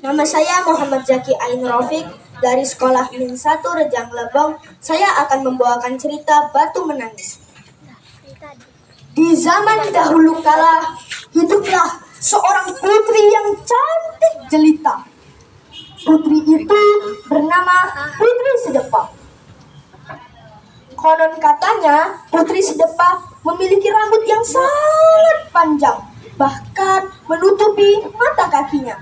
Nama saya Muhammad Zaki Ain Rafiq dari Sekolah Min 1 Rejang Lebong. Saya akan membawakan cerita Batu Menangis. Di zaman dahulu kala, hiduplah seorang putri yang cantik jelita. Putri itu bernama Putri Sedepa. Konon katanya, Putri Sedepa memiliki rambut yang sangat panjang, bahkan menutupi mata kakinya.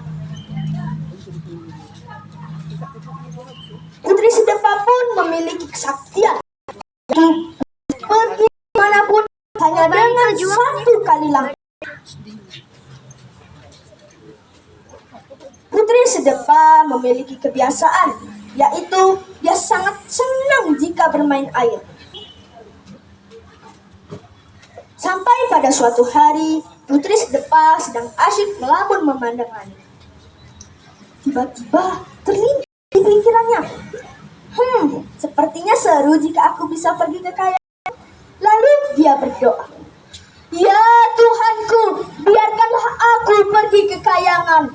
Putri Sedepa pun memiliki kesaktian untuk pergi dimanapun hanya dengan satu kali langkah. Putri Sedepa memiliki kebiasaan, yaitu dia sangat senang jika bermain air. Sampai pada suatu hari, Putri Sedepa sedang asyik melamun memandang langit. Tiba-tiba terlintas di pikirannya, sepertinya seru jika aku bisa pergi ke kayangan. Lalu dia berdoa, "Ya Tuhanku, biarkanlah aku pergi ke kayangan."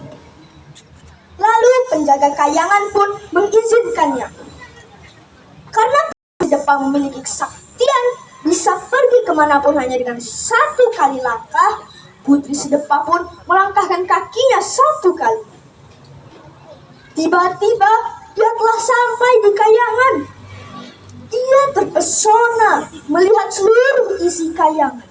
Lalu penjaga kayangan pun mengizinkannya. Karena Putri Sedepa memiliki kesaktian bisa pergi kemanapun hanya dengan satu kali langkah, Putri Sedepa pun melangkahkan kakinya satu kali. Tiba-tiba dia telah sampai di kayangan. Dia terpesona melihat seluruh isi kayangan.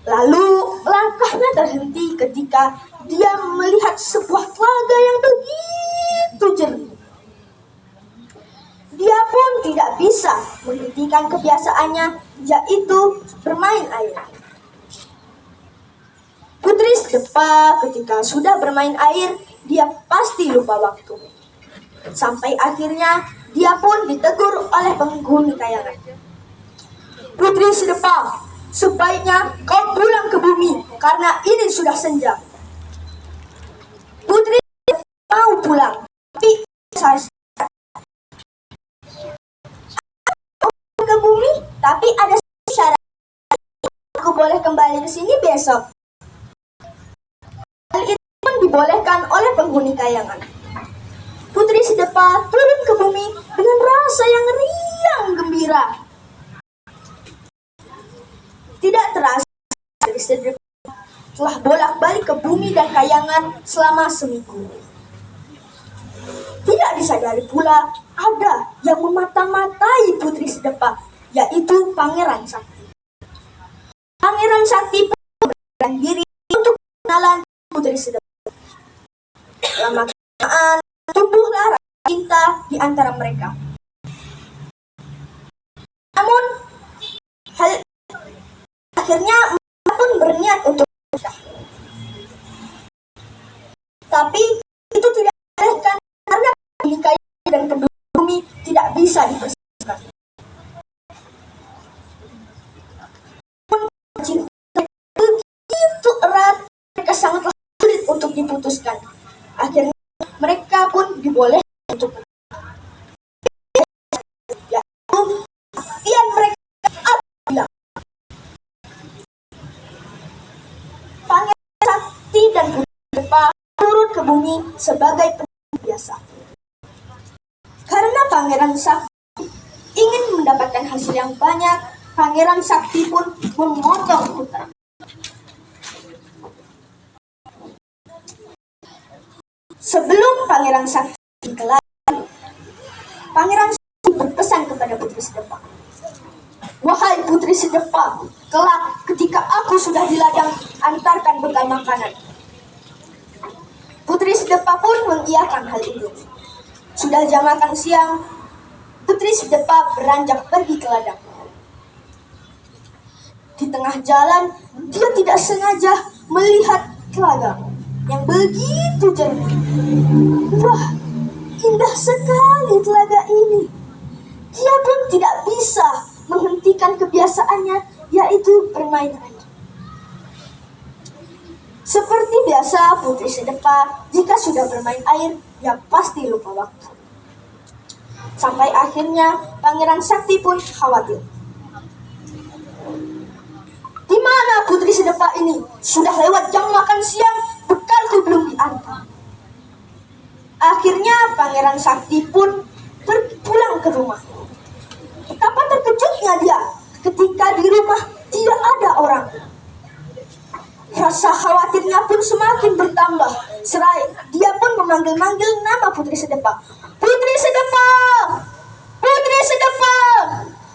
Lalu langkahnya terhenti ketika dia melihat sebuah telaga yang begitu jernih. Dia pun tidak bisa menghentikan kebiasaannya, yaitu bermain air. Putri Sedepa ketika sudah bermain air, dia pasti lupa waktu. Sampai akhirnya dia pun ditegur oleh penghuni kayangan. "Putri Sedepa, sebaiknya kau pulang ke bumi karena ini sudah senja." Putri mau pulang, tapi ke bumi, tapi ada syarat. Aku boleh kembali ke sini besok. Hal itu pun dibolehkan oleh penghuni kayangan. Putri Sedepa turun ke bumi dengan rasa yang riang gembira. Tidak terasa, Putri Sedepa telah bolak-balik ke bumi dan kayangan selama seminggu. Tidak disadari pula ada yang memata-matai Putri Sedepa, yaitu Pangeran Sakti. Pangeran Sakti pun memberanikan diri untuk kenalan Putri Sedepa. Lama-kelamaan tumbuhlah rasa cinta di antara mereka. Namun, akhirnya mereka pun berniat untuk menikah. Tapi itu tidak dibolehkan karena pernikahan dan penduduk bumi tidak bisa dipersatukan. Cinta begitu erat, mereka sangatlah sulit untuk diputuskan. Akhirnya mereka pun dibolehkan untuk yaitu mereka bilang. Pangeran Sakti dan Putri Sedepa turun ke bumi sebagai penduduk biasa. Karena Pangeran Sakti ingin mendapatkan hasil yang banyak, Pangeran Sakti pun memotong hutan. Sebelum Pangeran Sakti ke ladang, Pangeran Sakti berpesan kepada Putri Sedepa, "Wahai Putri Sedepa, kelak ketika aku sudah di ladang, antarkan bekal makanan." Putri Sedepa pun mengiyakan hal itu. Sudah jam makan siang, Putri Sedepa beranjak pergi ke ladang. Di tengah jalan, dia tidak sengaja melihat telaga yang begitu jernih. Wah, indah sekali telaga ini. Dia pun tidak bisa menghentikan kebiasaannya, yaitu bermain air. Seperti biasa, Putri Sedepa jika sudah bermain air, dia pasti lupa waktu. Sampai akhirnya Pangeran Sakti pun khawatir. "Di mana Putri Sedepa ini? Sudah lewat jam makan siang, bekalku belum diantar." Pangeran Sakti pun pulang ke rumah. Betapa terkejutnya dia ketika di rumah tidak ada orang. Rasa khawatirnya pun semakin bertambah. Dia pun memanggil-manggil nama Putri Sedepa. Putri Sedepa! Putri Sedepa!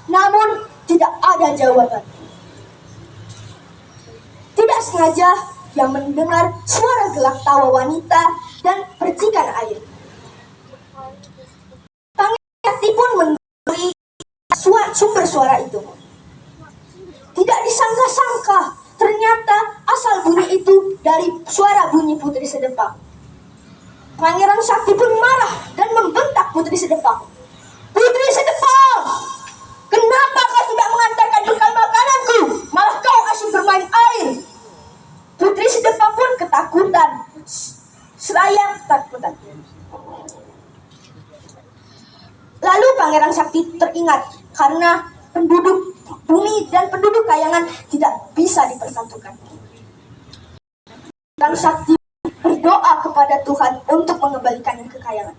Namun tidak ada jawaban. Tidak sengaja dia mendengar suara gelak tawa wanita dan percikan air. Pangeran Sakti pun memberi sumber suara itu. Tidak disangka-sangka, ternyata asal bunyi itu dari suara bunyi Putri Sedepa. Pangeran Sakti pun marah dan membentak Putri Sedepa. Putri Sedepa, kenapa kau tidak mengantarkan bekal makananku? Malah kau asyik bermain air. Putri Sedepa pun ketakutan, seraya ketakutan. Lalu Pangeran Sakti teringat karena penduduk bumi dan penduduk kayangan tidak bisa dipersatukan. Pangeran Sakti berdoa kepada Tuhan untuk mengembalikannya ke kayangan.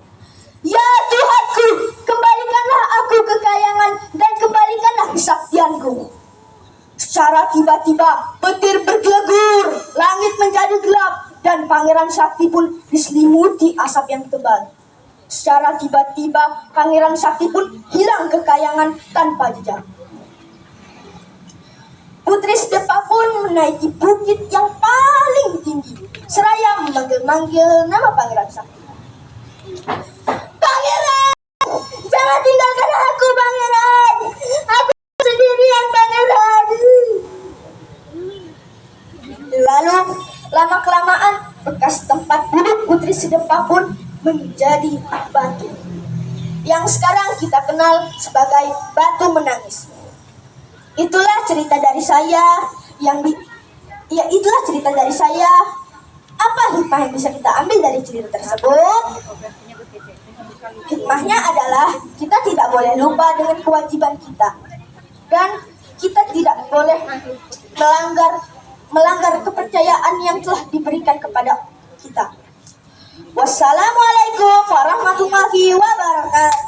Ya Tuhanku, kembalikanlah aku ke kayangan dan kembalikanlah kesaktianku. Secara tiba-tiba petir bergelegur, langit menjadi gelap, dan Pangeran Sakti pun diselimuti asap yang tebal. Secara tiba-tiba Pangeran Sakti pun hilang ke kayangan tanpa jejak. Putri Sedepa pun menaiki bukit yang paling tinggi, seraya memanggil-manggil nama Pangeran Sakti. Pangeran, jangan tinggalkan aku, Pangeran. Aku sendirian, Pangeran. Lalu lama-kelamaan bekas tempat duduk Putri Sedepa pun menjadi batu, yang sekarang kita kenal sebagai batu menangis. Itulah cerita dari saya Apa hikmah yang bisa kita ambil dari cerita tersebut? Hikmahnya adalah kita tidak boleh lupa dengan kewajiban kita, dan kita tidak boleh melanggar kepercayaan yang telah diberikan kepada kita. Wassalamualaikum warahmatullahi wabarakatuh.